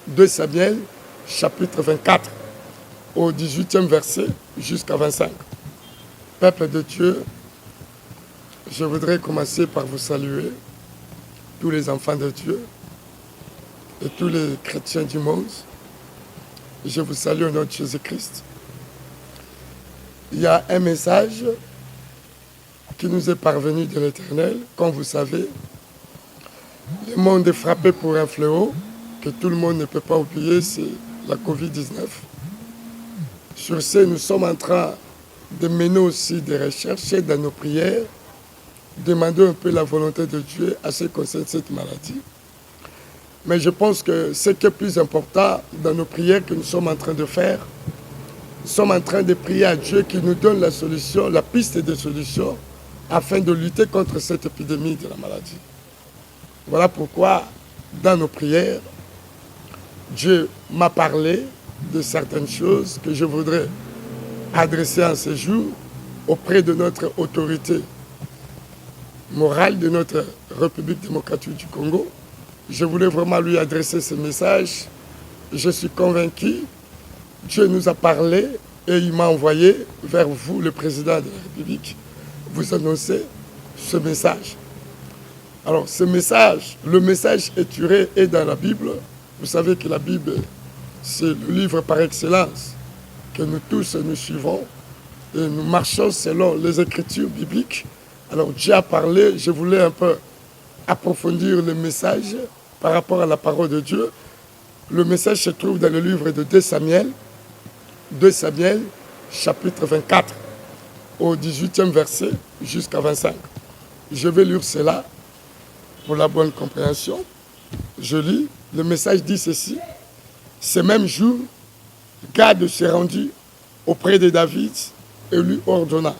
2 Samuel, chapitre 24, au 18e verset jusqu'à 25. Peuple de Dieu, je voudrais commencer par vous saluer, tous les enfants de Dieu et tous les chrétiens du monde. Je vous salue au nom de Jésus-Christ. Il y a un message qui nous est parvenu de l'Éternel. Comme vous savez, le monde est frappé pour un fléau que tout le monde ne peut pas oublier, c'est la Covid-19. Sur ce, nous sommes en train de mener aussi des recherches et dans nos prières, demander un peu la volonté de Dieu à ce qui concerne cette maladie. Mais je pense que ce qui est plus important dans nos prières que nous sommes en train de faire, nous sommes en train de prier à Dieu qui nous donne la solution, la piste de solution, afin de lutter contre cette épidémie de la maladie. Voilà pourquoi, dans nos prières, Dieu m'a parlé de certaines choses que je voudrais adresser en ce jour auprès de notre autorité morale de notre République démocratique du Congo. Je voulais vraiment lui adresser ce message. Je suis convaincu, Dieu nous a parlé et il m'a envoyé vers vous, le président de la République, vous annoncer ce message. Alors, ce message, le message éturé est dans la Bible. Vous savez que la Bible, c'est le livre par excellence que nous tous nous suivons et nous marchons selon les Écritures bibliques. Alors, Dieu a parlé, je voulais un peu approfondir le message par rapport à la parole de Dieu. Le message se trouve dans le livre de 2 Samuel, chapitre 24, au 18e verset jusqu'à 25. Je vais lire cela pour la bonne compréhension. Je lis, le message dit ceci. Ce même jour, Gad s'est rendu auprès de David et lui ordonna: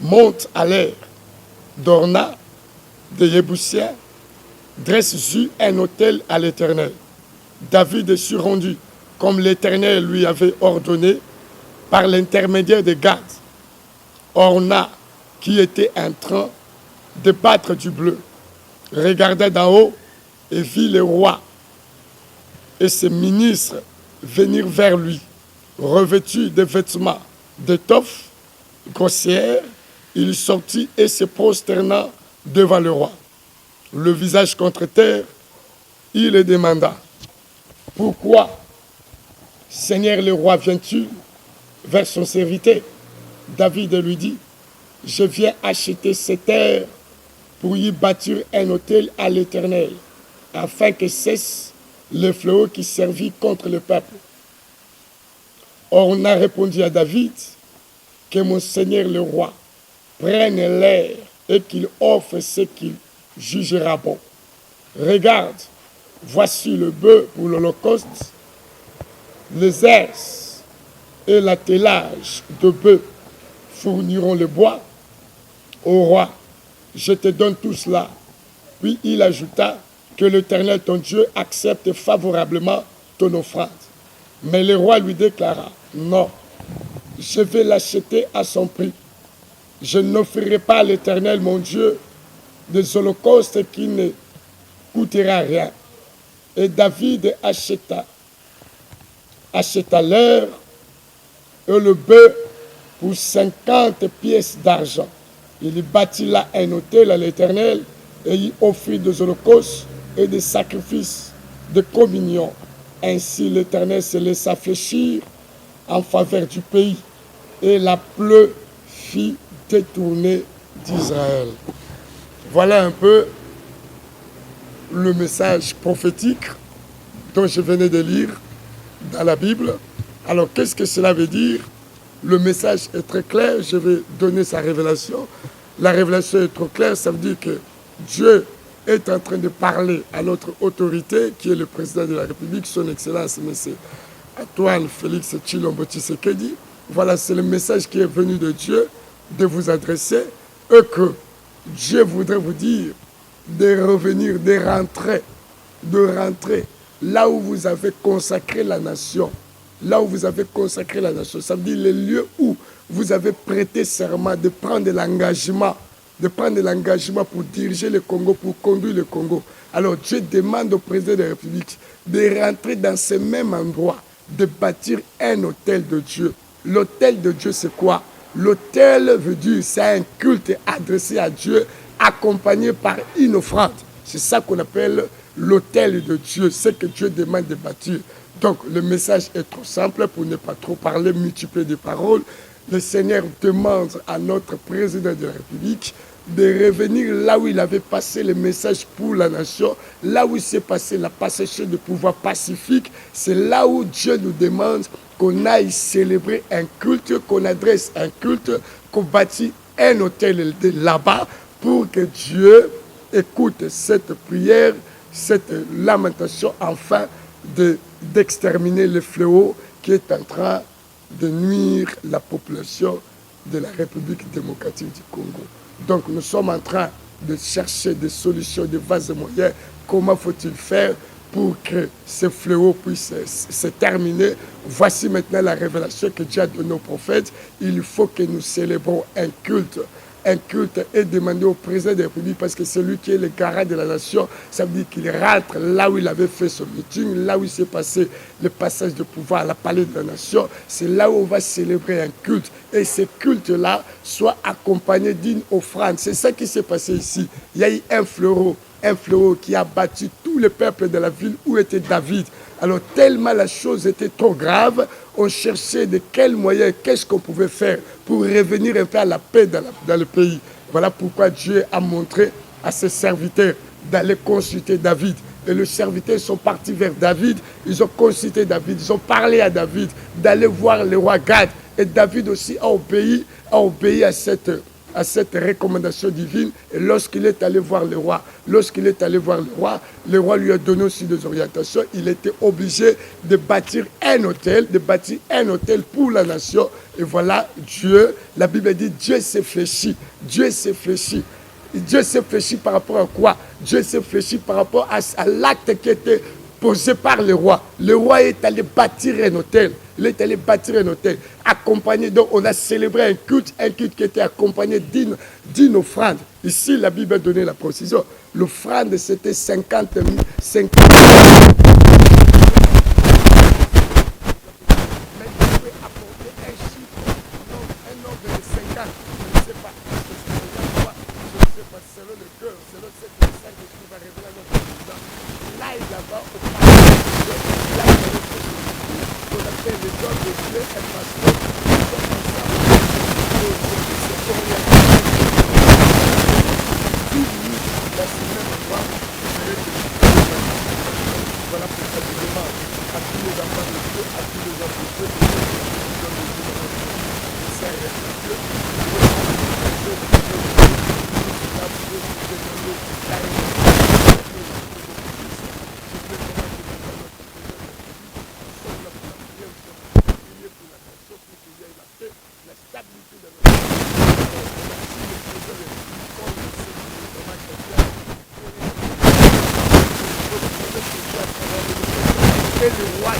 monte à l'air d'Orna des Yébousiens, dresse-y un autel à l'Éternel. David s'est rendu comme l'Éternel lui avait ordonné par l'intermédiaire de Gad. Orna, qui était en train de battre du bleu, regarda d'en haut et vit le roi et ses ministres venir vers lui, revêtus de vêtements d'étoffe grossière. Il sortit et se prosterna devant le roi, le visage contre terre. Il le demanda: pourquoi, Seigneur le roi, viens-tu vers son serviteur? David lui dit: je viens acheter cette terre pour y bâtir un autel à l'Éternel, afin que cesse le fléau qui servit contre le peuple. On a répondu à David: que mon Seigneur le roi prenne l'air et qu'il offre ce qu'il jugera bon. Regarde, voici le bœuf pour l'holocauste, les herses et l'attelage de bœufs fourniront le bois. Au roi, je te donne tout cela. Puis il ajouta: que l'Éternel ton Dieu accepte favorablement ton offrande. Mais le roi lui déclara: non, je vais l'acheter à son prix. Je n'offrirai pas à l'Éternel mon Dieu des holocaustes qui ne coûtera rien. Et David acheta l'heure et le bœuf pour 50 pièces d'argent. Il y bâtit là un autel à l'Éternel et y offrit des holocaustes et des sacrifices de communion. Ainsi l'Éternel se laissa fléchir en faveur du pays et la plaie fit détourner d'Israël. Voilà un peu le message prophétique dont je venais de lire dans la Bible. Alors qu'est-ce que cela veut dire? Le message est très clair, je vais donner sa révélation. La révélation est trop claire, ça veut dire que Dieu est en train de parler à notre autorité, qui est le président de la République, son Excellence, M. Antoine Félix Tshilombo Tshisekedi. Voilà, c'est le message qui est venu de Dieu, de vous adresser, et que Dieu voudrait vous dire de revenir, de rentrer là où vous avez consacré la nation. Là où vous avez consacré la nation. Ça veut dire les lieux où vous avez prêté serment de prendre l'engagement de prendre l'engagement pour diriger le Congo, pour conduire le Congo. Alors Dieu demande au président de la République de rentrer dans ce même endroit, de bâtir un hôtel de Dieu. L'hôtel de Dieu, c'est quoi? L'hôtel veut dire, c'est un culte adressé à Dieu, accompagné par une offrande. C'est ça qu'on appelle l'hôtel de Dieu, c'est que Dieu demande de bâtir. Donc le message est trop simple pour ne pas trop parler, multiplier des paroles. Le Seigneur demande à notre président de la République de revenir là où il avait passé le message pour la nation, là où il s'est passé la passation de pouvoir pacifique. C'est là où Dieu nous demande qu'on aille célébrer un culte, qu'on adresse un culte, qu'on bâtit un hôtel de là-bas pour que Dieu écoute cette prière, cette lamentation, enfin d'exterminer le fléau qui est en train de nuire la population de la République démocratique du Congo. Donc nous sommes en train de chercher des solutions, des vases et moyens. Comment faut-il faire pour que ce fléau puisse se terminer? Voici maintenant la révélation que Dieu a donnée aux prophètes. Il faut que nous célébrons un culte est demandé au président de la République parce que c'est lui qui est le garant de la nation. Ça veut dire qu'il rentre là où il avait fait son meeting, là où il s'est passé le passage de pouvoir à la palais de la nation. C'est là où on va célébrer un culte. Et ce culte-là soit accompagné d'une offrande. C'est ça qui s'est passé ici. Il y a eu un fléau qui a battu tout le peuple de la ville où était David. Alors tellement la chose était trop grave, on cherchait de quels moyens, qu'est-ce qu'on pouvait faire pour revenir un peu à la paix dans le pays. Voilà pourquoi Dieu a montré à ses serviteurs d'aller consulter David. Et les serviteurs sont partis vers David, ils ont consulté David, ils ont parlé à David d'aller voir le roi Gad. Et David aussi a obéi à cette recommandation divine. Et lorsqu'il est allé voir le roi, le roi lui a donné aussi des orientations. Il était obligé de bâtir un hôtel pour la nation. Et voilà, Dieu, la Bible dit, Dieu s'est fléchi. Dieu s'est fléchi par rapport à quoi? Dieu s'est fléchi par rapport à l'acte qui était posé par le roi. Le roi est allé bâtir un hôtel. Il est allé bâtir un hôtel. Accompagné, donc on a célébré un culte qui était accompagné d'une offrande. Ici, la Bible a donné la précision. L'offrande, c'était 50 000. Et le roi